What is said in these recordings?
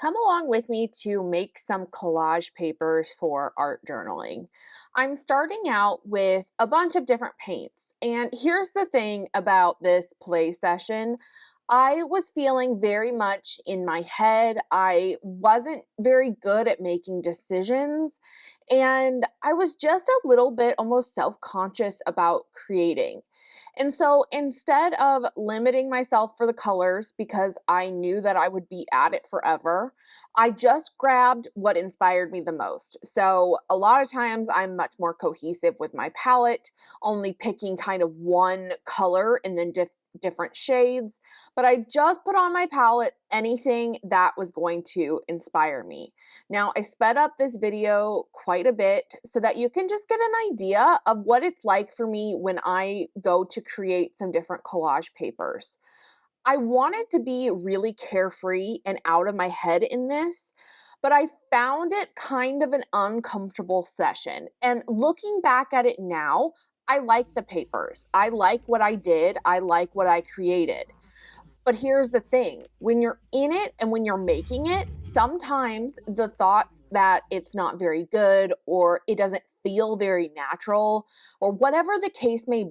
Come along with me to make some collage papers for art journaling. I'm starting out with a bunch of different paints. And here's the thing about this play session. I was feeling very much in my head. I wasn't very good at making decisions. And I was just a little bit almost self conscious about creating. And so instead of limiting myself for the colors because I knew that I would be at it forever, I just grabbed what inspired me the most. So a lot of times I'm much more cohesive with my palette, only picking kind of one color and then different shades, but I just put on my palette anything that was going to inspire me. Now, I sped up this video quite a bit so that you can just get an idea of what it's like for me when I go to create some different collage papers. I wanted to be really carefree and out of my head in this, but I found it kind of an uncomfortable session. And looking back at it now, I like the papers. I like what I did. I like what I created. But here's the thing, when you're in it and when you're making it, sometimes the thoughts that it's not very good or it doesn't feel very natural or whatever the case may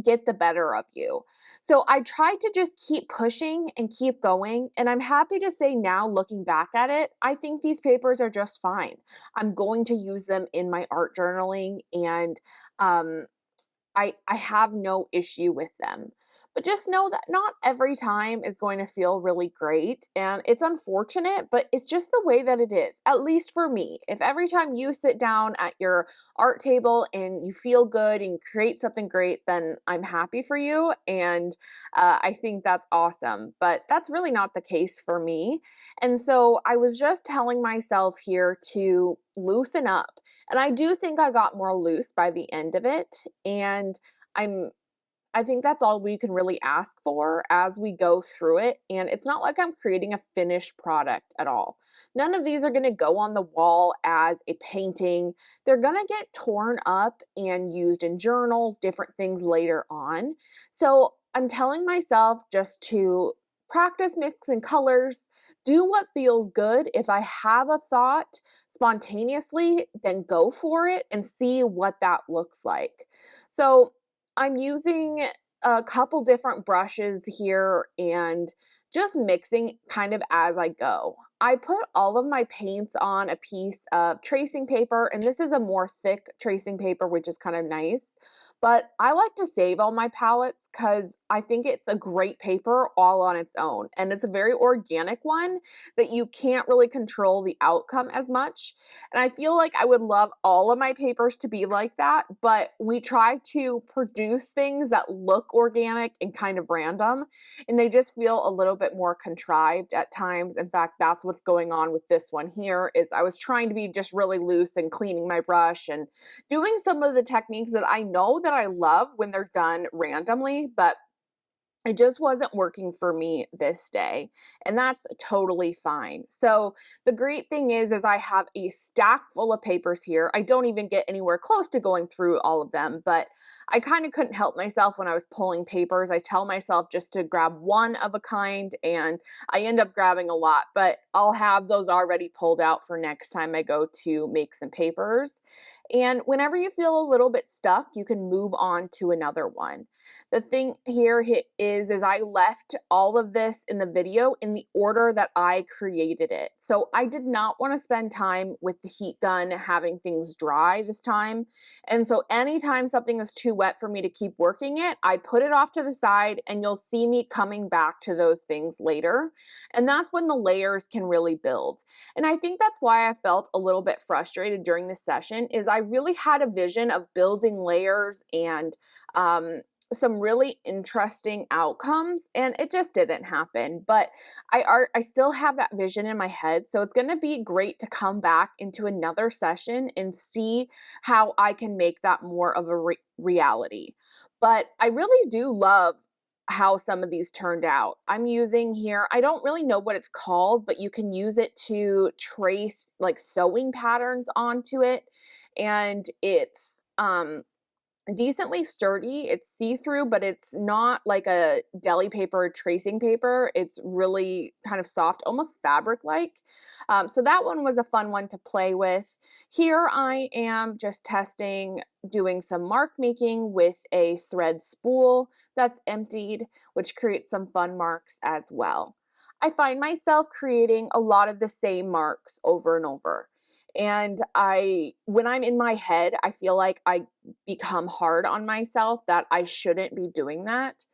get the better of you. So I tried to just keep pushing and keep going. And I'm happy to say now, looking back at it, I think these papers are just fine. I'm going to use them in my art journaling and I have no issue with them. But just know that not every time is going to feel really great. And it's unfortunate, but it's just the way that it is, at least for me. If every time you sit down at your art table and you feel good and create something great, then I'm happy for you. And I think that's awesome. But that's really not the case for me. And so I was just telling myself here to loosen up. And I do think I got more loose by the end of it. And I'm I think that's all we can really ask for as we go through it. And it's not like I'm creating a finished product at all. None of these are going to go on the wall as a painting. They're going to get torn up and used in journals, different things later on. So I'm telling myself just to practice mixing colors, do what feels good. If I have a thought spontaneously, then go for it and see what that looks like. So I'm using a couple different brushes here and just mixing kind of as I go. I put all of my paints on a piece of tracing paper, and this is a more thick tracing paper, which is kind of nice. But I like to save all my palettes because I think it's a great paper all on its own. And it's a very organic one that you can't really control the outcome as much. And I feel like I would love all of my papers to be like that, but we try to produce things that look organic and kind of random, and they just feel a little bit more contrived at times. In fact, that's what's going on with this one here is I was trying to be just really loose and cleaning my brush and doing some of the techniques that I know that I love when they're done randomly, but it just wasn't working for me this day, and that's totally fine. So the great thing is I have a stack full of papers here. I don't even get anywhere close to going through all of them, but I kind of couldn't help myself when I was pulling papers. I tell myself just to grab one of a kind, and I end up grabbing a lot, but I'll have those already pulled out for next time I go to make some papers. And whenever you feel a little bit stuck, you can move on to another one. The thing here is I left all of this in the video in the order that I created it. So I did not want to spend time with the heat gun having things dry this time. And so anytime something is too wet for me to keep working it, I put it off to the side and you'll see me coming back to those things later. And that's when the layers can really build. And I think that's why I felt a little bit frustrated during this session is I really had a vision of building layers and some really interesting outcomes, and it just didn't happen. But I still have that vision in my head, so it's going to be great to come back into another session and see how I can make that more of a reality. But I really do love how some of these turned out. I'm using here, I don't really know what it's called, but you can use it to trace like sewing patterns onto it, and it's decently sturdy. It's see-through, but it's not like a deli paper tracing paper. It's really kind of soft, almost fabric-like. So that one was a fun one to play with. Here I am just testing doing some mark making with a thread spool that's emptied, which creates some fun marks as well. I find myself creating a lot of the same marks over and over. And when I'm in my head, I feel like I become hard on myself that I shouldn't be doing that.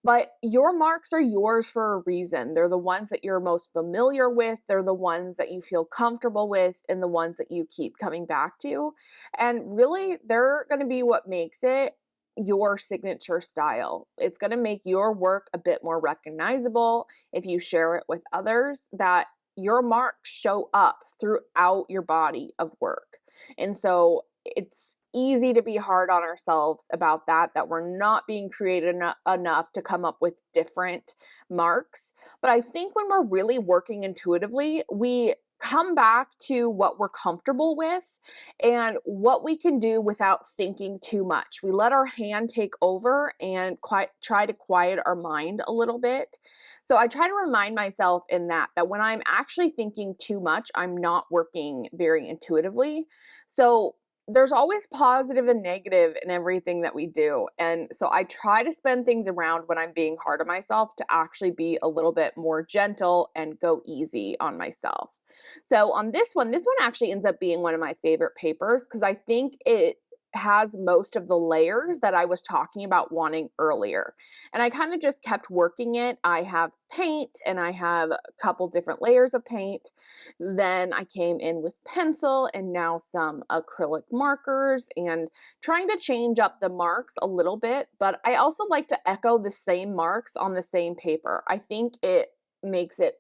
But your marks are yours for a reason. They're the ones that you're most familiar with, they're the ones that you feel comfortable with, and the ones that you keep coming back to. And really, they're going to be what makes it your signature style. It's going to make your work a bit more recognizable if you share it with others, that your marks show up throughout your body of work. And so it's easy to be hard on ourselves about that we're not being creative enough to come up with different marks. But I think when we're really working intuitively, we come back to what we're comfortable with and what we can do without thinking too much. We let our hand take over and try to quiet our mind a little bit. So I try to remind myself in that when I'm actually thinking too much, I'm not working very intuitively. So there's always positive and negative in everything that we do. And so I try to spend things around when I'm being hard on myself to actually be a little bit more gentle and go easy on myself. So on this one actually ends up being one of my favorite papers because I think it has most of the layers that I was talking about wanting earlier. And I kind of just kept working it. I have paint and I have a couple different layers of paint. Then I came in with pencil and now some acrylic markers and trying to change up the marks a little bit. But I also like to echo the same marks on the same paper. I think it makes it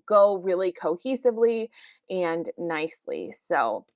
go really cohesively and nicely. So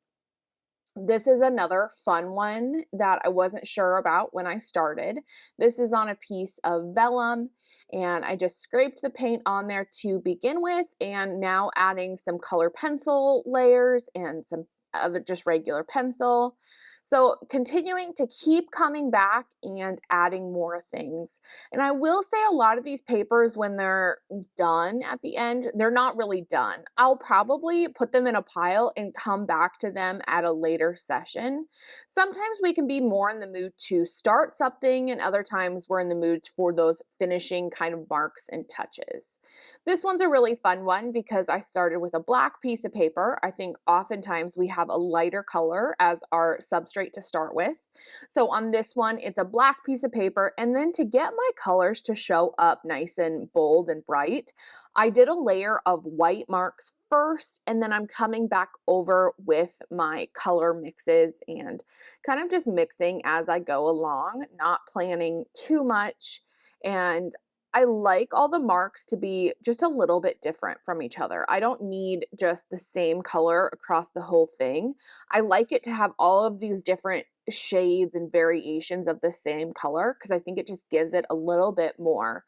this is another fun one that I wasn't sure about when I started. This is on a piece of vellum, and I just scraped the paint on there to begin with, and now adding some color pencil layers and some other just regular pencil. So continuing to keep coming back and adding more things. And I will say a lot of these papers, when they're done at the end, they're not really done. I'll probably put them in a pile and come back to them at a later session. Sometimes we can be more in the mood to start something, and other times we're in the mood for those finishing kind of marks and touches. This one's a really fun one because I started with a black piece of paper. I think oftentimes we have a lighter color as our substrate to start with. So on this one, it's a black piece of paper. And then to get my colors to show up nice and bold and bright, I did a layer of white marks first, and then I'm coming back over with my color mixes and kind of just mixing as I go along, not planning too much. And I like all the marks to be just a little bit different from each other. I don't need just the same color across the whole thing. I like it to have all of these different shades and variations of the same color because I think it just gives it a little bit more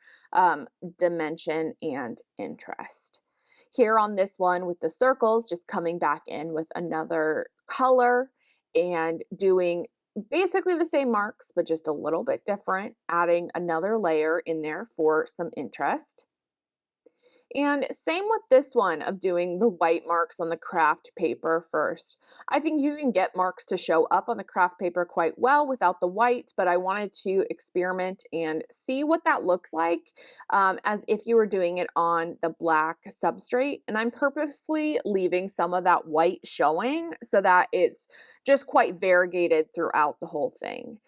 dimension and interest. Here on this one with the circles, just coming back in with another color and doing basically the same marks, but just a little bit different, adding another layer in there for some interest. And same with this one of doing the white marks on the craft paper first. I think you can get marks to show up on the craft paper quite well without the white, but I wanted to experiment and see what that looks like as if you were doing it on the black substrate. And I'm purposely leaving some of that white showing so that it's just quite variegated throughout the whole thing.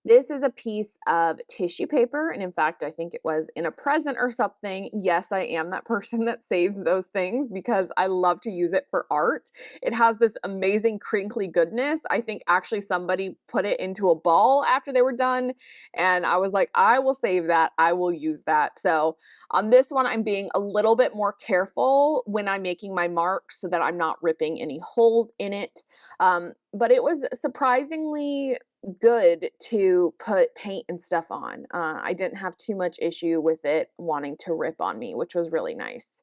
This is a piece of tissue paper, and in fact, I think it was in a present or something. Yes, I am that person that saves those things because I love to use it for art. It has this amazing crinkly goodness. I think actually somebody put it into a ball after they were done, and I was like, I will save that. I will use that. So on this one, I'm being a little bit more careful when I'm making my marks so that I'm not ripping any holes in it. But it was surprisingly good to put paint and stuff on. I didn't have too much issue with it wanting to rip on me, which was really nice.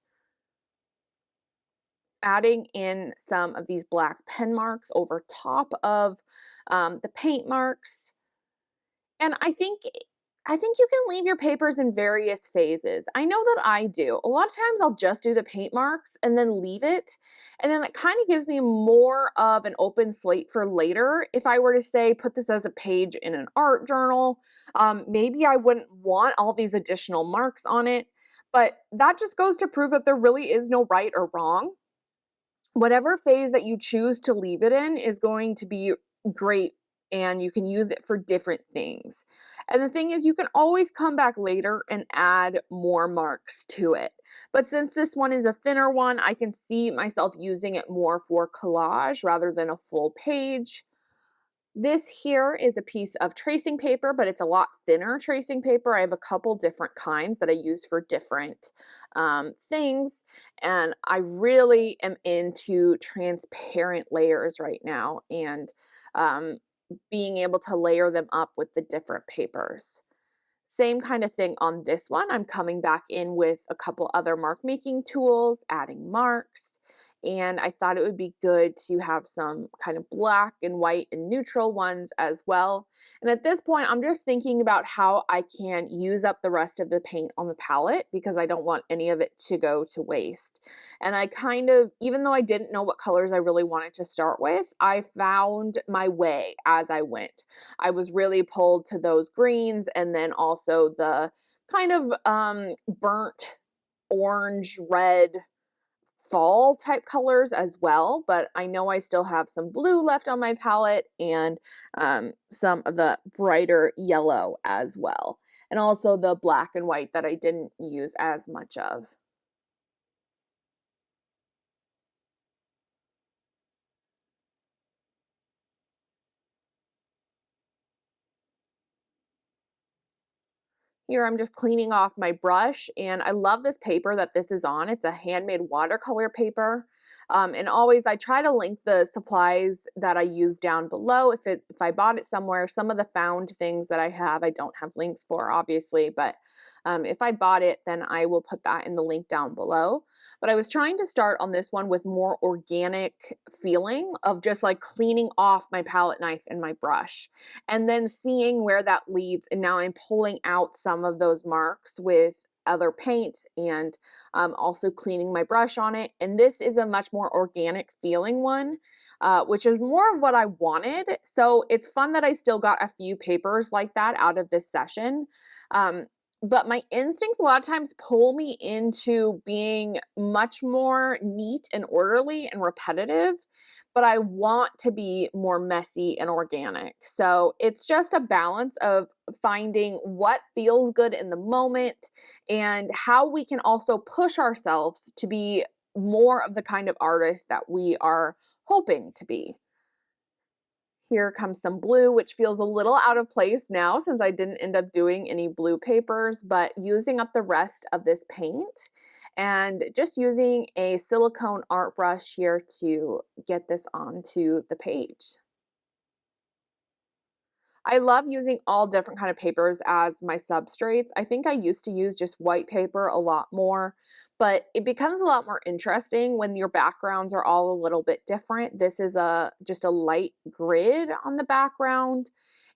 Adding in some of these black pen marks over top of the paint marks. And I think you can leave your papers in various phases. I know that I do. A lot of times I'll just do the paint marks and then leave it. And then it kind of gives me more of an open slate for later. If I were to say, put this as a page in an art journal, maybe I wouldn't want all these additional marks on it. But that just goes to prove that there really is no right or wrong. Whatever phase that you choose to leave it in is going to be great, and you can use it for different things. And the thing is, you can always come back later and add more marks to it. But since this one is a thinner one, I can see myself using it more for collage rather than a full page. This here is a piece of tracing paper, but it's a lot thinner tracing paper. I have a couple different kinds that I use for different things, and I really am into transparent layers right now and um, being able to layer them up with the different papers. Same kind of thing on this one. I'm coming back in with a couple other mark making tools, adding marks, and I thought it would be good to have some kind of black and white and neutral ones as well. And at this point, I'm just thinking about how I can use up the rest of the paint on the palette because I don't want any of it to go to waste. And I kind of, even though I didn't know what colors I really wanted to start with, I found my way as I went. I was really pulled to those greens and then also the kind of burnt orange, red, fall type colors as well, but I know I still have some blue left on my palette and some of the brighter yellow as well. And also the black and white that I didn't use as much of. Here, I'm just cleaning off my brush, and I love this paper that this is on. It's a handmade watercolor paper. And always, I try to link the supplies that I use down below. If I bought it somewhere, some of the found things that I have, I don't have links for, obviously, but if I bought it, then I will put that in the link down below. But I was trying to start on this one with more organic feeling of just like cleaning off my palette knife and my brush and then seeing where that leads. And now I'm pulling out some of those marks with other paint and also cleaning my brush on it. And this is a much more organic feeling one, which is more of what I wanted. So it's fun that I still got a few papers like that out of this session. Um, but my instincts a lot of times pull me into being much more neat and orderly and repetitive, but I want to be more messy and organic. So it's just a balance of finding what feels good in the moment and how we can also push ourselves to be more of the kind of artist that we are hoping to be. Here comes some blue, which feels a little out of place now since I didn't end up doing any blue papers, but using up the rest of this paint and just using a silicone art brush here to get this onto the page. I love using all different kind of papers as my substrates. I think I used to use just white paper a lot more, but it becomes a lot more interesting when your backgrounds are all a little bit different. This is a just a light grid on the background,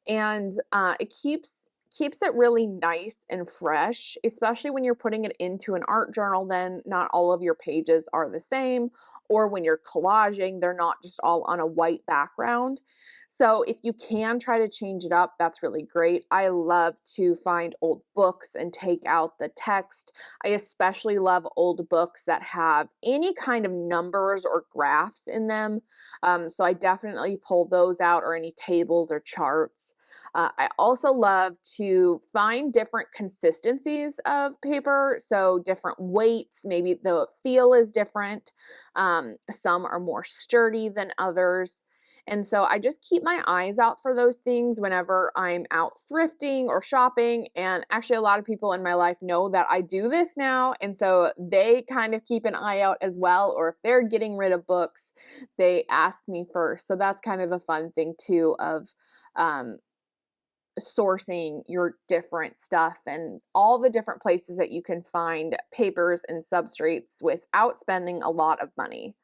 and it keeps it really nice and fresh, especially when you're putting it into an art journal. Then not all of your pages are the same, or when you're collaging, they're not just all on a white background. So if you can try to change it up, that's really great. I love to find old books and take out the text. I especially love old books that have any kind of numbers or graphs in them. So I definitely pull those out, or any tables or charts. I also love to find different consistencies of paper, so different weights, maybe the feel is different. Some are more sturdy than others. And so I just keep my eyes out for those things whenever I'm out thrifting or shopping. And actually, a lot of people in my life know that I do this now. And so they kind of keep an eye out as well. Or if they're getting rid of books, they ask me first. So that's kind of a fun thing, too, of um, sourcing your different stuff and all the different places that you can find papers and substrates without spending a lot of money.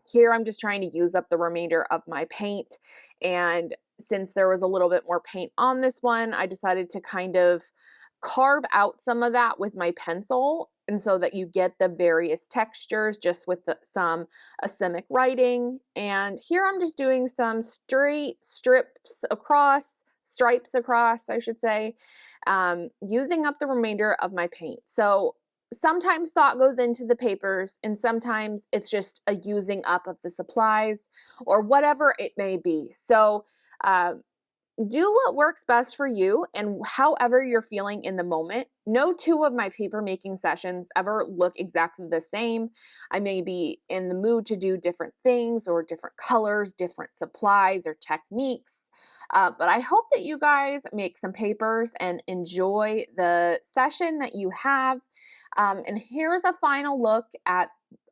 Here, I'm just trying to use up the remainder of my paint, and since there was a little bit more paint on this one, I decided to kind of carve out some of that with my pencil, and so that you get the various textures just with some asemic writing. And here I'm just doing some straight stripes across, I should say, using up the remainder of my paint. So sometimes thought goes into the papers, and sometimes it's just a using up of the supplies or whatever it may be. So, uh, do what works best for you and however you're feeling in the moment. No two of my paper making sessions ever look exactly the same. I may be in the mood to do different things or different colors, different supplies or techniques. But I hope that you guys make some papers and enjoy the session that you have. And here's a final look at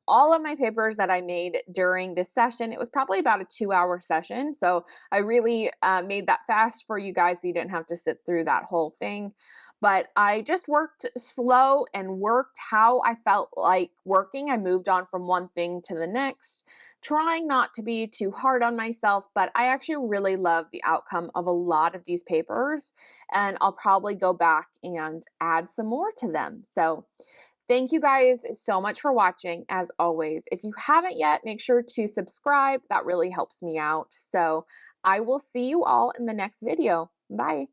all of my papers that I made during this session. It was probably about a 2-hour session. So I really made that fast for you guys so you didn't have to sit through that whole thing. But I just worked slow and worked how I felt like working. I moved on from one thing to the next, trying not to be too hard on myself. But I actually really love the outcome of a lot of these papers. And I'll probably go back and add some more to them. So thank you guys so much for watching, as always. If you haven't yet, make sure to subscribe. That really helps me out. So I will see you all in the next video. Bye.